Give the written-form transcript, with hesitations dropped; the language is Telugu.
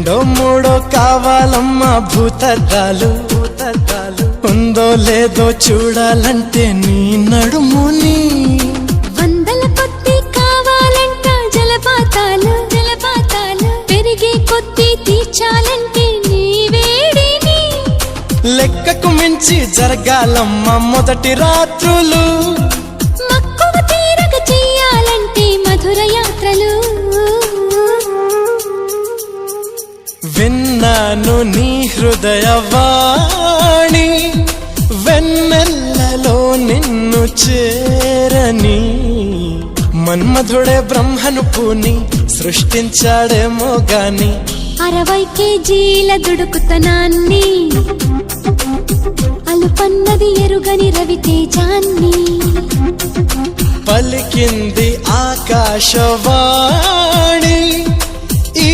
రెండో మూడో కావాలమ్మా భూతద్దాలు ఉందో లేదో చూడాలంటే నీ నడుముని వందల కొద్ది కావాలంట జలపాతాలు పెరిగే కొద్ది తీర్చాలంటే నీ వేడిని లెక్కకు మించి జరగాలమ్మా మొదటి రాత్రులు మక్కువ తీరగ చెయ్యాలంటే మధుర యాత్రలు విన్నాను నీ హృదయవాణి వెన్నెల్లలో నిన్ను చేరని మన్మధుడే బ్రహ్మను పూని సృష్టించాడేమో గాని 60 కేజీల దుడుకుతనాన్ని అలుపన్నది ఎరుగని రవితేజాన్ని పలికింది ఆకాశవాణి ఈ